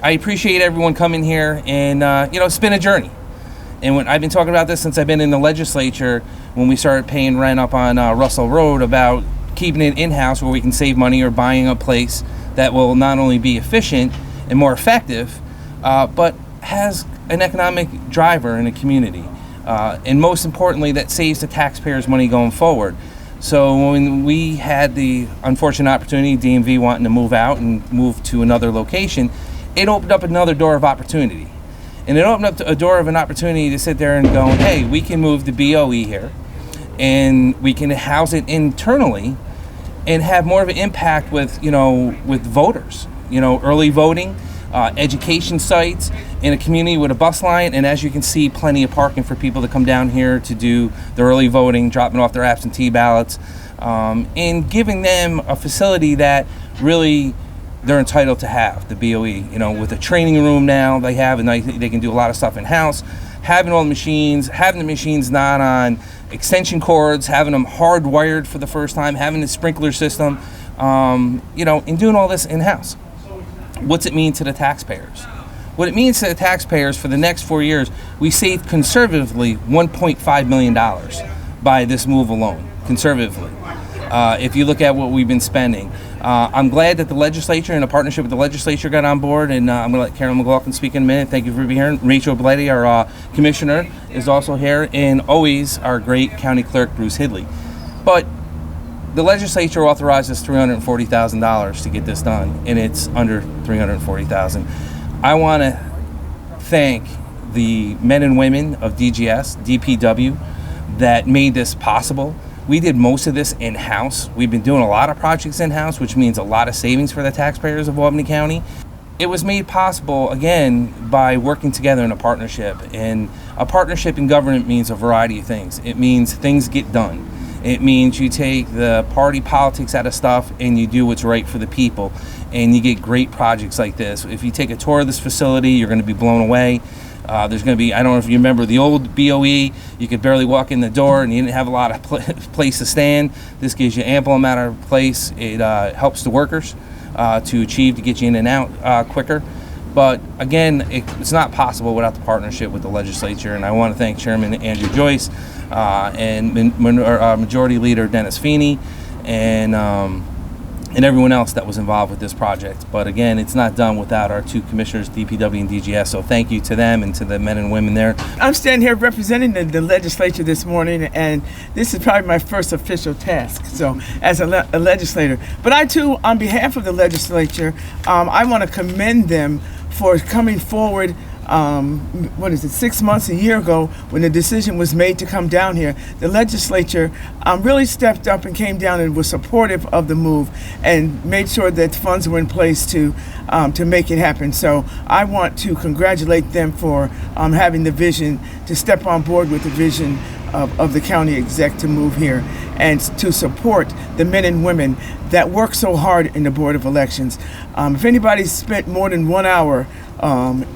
I appreciate everyone coming here, and it's been a journey. And when I've been talking about this since I've been in the legislature, when we started paying rent up on Russell Road, about keeping it in-house where we can save money, or buying a place that will not only be efficient and more effective, but has an economic driver in a community. And most importantly, that saves the taxpayers money going forward. So when we had the unfortunate opportunity, DMV wanting to move out and move to another location, it opened up another door of opportunity. And it opened up a door of an opportunity to sit there and go, hey, we can move the BOE here, and we can house it internally and have more of an impact with voters, early voting, education sites, in a community with a bus line, and as you can see, plenty of parking for people to come down here to do the early voting, dropping off their absentee ballots, and giving them a facility that really they're entitled to have, the BOE, with a training room now they have, and they can do a lot of stuff in-house, having all the machines, having the machines not on extension cords, having them hardwired for the first time, having the sprinkler system, and doing all this in-house. What's it mean to the taxpayers? What it means to the taxpayers for the next 4 years, we saved conservatively $1.5 million by this move alone, conservatively. If you look at what we've been spending. I'm glad that the legislature, in a partnership with the legislature, got on board, and I'm going to let Carolyn McLaughlin speak in a minute. Thank you for being here. Rachel Bletti, our commissioner, is also here, and always our great county clerk, Bruce Hidley. But the legislature authorized us $340,000 to get this done, and it's under $340,000. I want to thank the men and women of DGS, DPW, that made this possible. We did most of this in-house. We've been doing a lot of projects in-house, which means a lot of savings for the taxpayers of Albany County. It was made possible, again, by working together in a partnership. And a partnership in government means a variety of things. It means things get done. It means you take the party politics out of stuff and you do what's right for the people. And you get great projects like this. If you take a tour of this facility, you're going to be blown away. There's going to be, I don't know if you remember the old BOE, you could barely walk in the door and you didn't have a lot of place to stand. This gives you ample amount of place. It helps the workers to get you in and out quicker. But again, it's not possible without the partnership with the legislature. And I want to thank Chairman Andrew Joyce and Majority Leader Dennis Feeney and everyone else that was involved with this project. But again, it's not done without our two commissioners, DPW and DGS, so thank you to them and to the men and women there. I'm standing here representing the legislature this morning, and this is probably my first official task, so as a legislator. But I too, on behalf of the legislature, I want to commend them for coming forward 6 months, a year ago, when the decision was made to come down here. The legislature really stepped up and came down and was supportive of the move and made sure that funds were in place to make it happen. So I want to congratulate them for having the vision to step on board with the vision of the county exec to move here and to support the men and women that work so hard in the Board of Elections. If anybody's spent more than 1 hour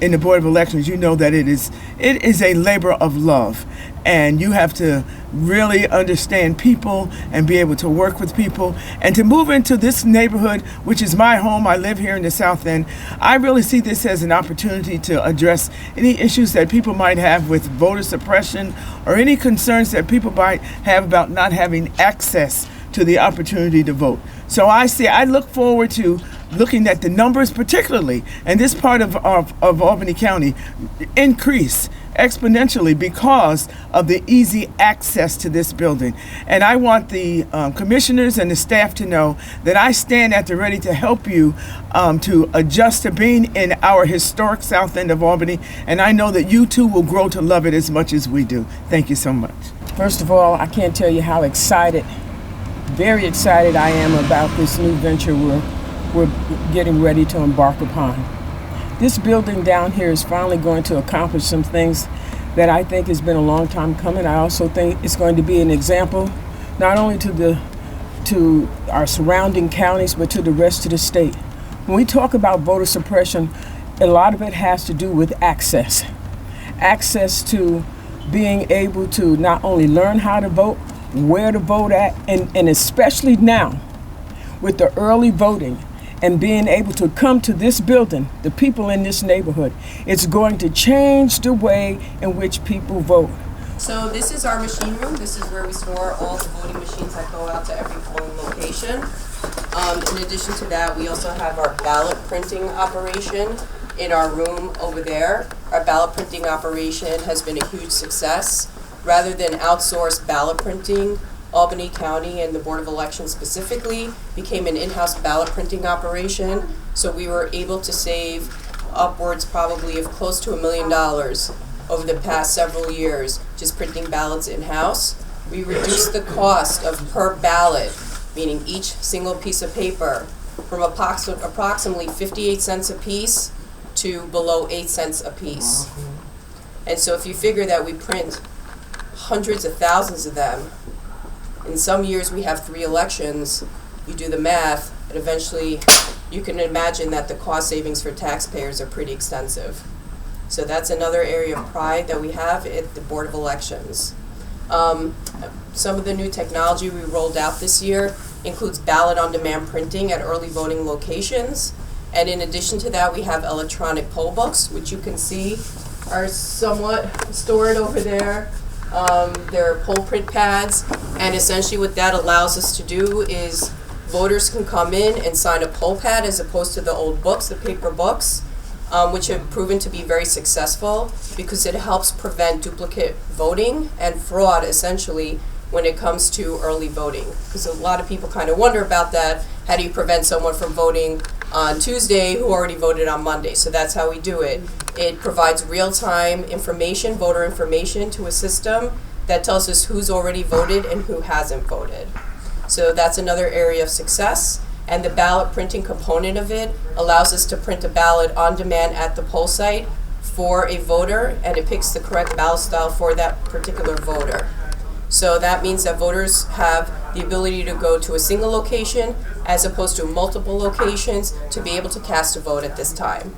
in the Board of Elections, you know that it is a labor of love, and you have to really understand people and be able to work with people. And to move into this neighborhood, which is my home, I live here in the South End, I really see this as an opportunity to address any issues that people might have with voter suppression or any concerns that people might have about not having access to the opportunity to vote. So I look forward to looking at the numbers, particularly in this part of Albany County, increase exponentially because of the easy access to this building. And I want the commissioners and the staff to know that I stand at the ready to help you to adjust to being in our historic South End of Albany. And I know that you too will grow to love it as much as we do. Thank you so much. First of all, I can't tell you how very excited I am about this new venture we're getting ready to embark upon. This building down here is finally going to accomplish some things that I think has been a long time coming. I also think it's going to be an example, not only to our surrounding counties, but to the rest of the state. When we talk about voter suppression, a lot of it has to do with access. Access to being able to not only learn how to vote, where to vote at, and especially now with the early voting, and being able to come to this building, the people in this neighborhood, it's going to change the way in which people vote. So this is our machine room. This is where we store all the voting machines that go out to every polling location. In addition to that, we also have our ballot printing operation in our room over there. Our ballot printing operation has been a huge success. Rather than outsource ballot printing, Albany County and the Board of Elections specifically became an in-house ballot printing operation. So we were able to save upwards probably of close to $1 million over the past several years just printing ballots in-house. We reduced the cost of per ballot, meaning each single piece of paper, from approximately 58 cents a piece to below 8 cents a piece. And so if you figure that we print hundreds of thousands of them, in some years we have 3 elections, you do the math, and eventually you can imagine that the cost savings for taxpayers are pretty extensive. So that's another area of pride that we have at the Board of Elections. Some of the new technology we rolled out this year includes ballot-on-demand printing at early voting locations. And in addition to that, we have electronic poll books, which you can see are somewhat stored over there. They're poll print pads, and essentially what that allows us to do is voters can come in and sign a poll pad as opposed to the old books, the paper books, which have proven to be very successful because it helps prevent duplicate voting and fraud, essentially, when it comes to early voting. Because a lot of people kind of wonder about that. How do you prevent someone from voting on Tuesday who already voted on Monday? So that's how we do it. It provides real-time information, voter information, to a system that tells us who's already voted and who hasn't voted. So that's another area of success. And the ballot printing component of it allows us to print a ballot on demand at the poll site for a voter, and it picks the correct ballot style for that particular voter. So that means that voters have the ability to go to a single location as opposed to multiple locations to be able to cast a vote at this time.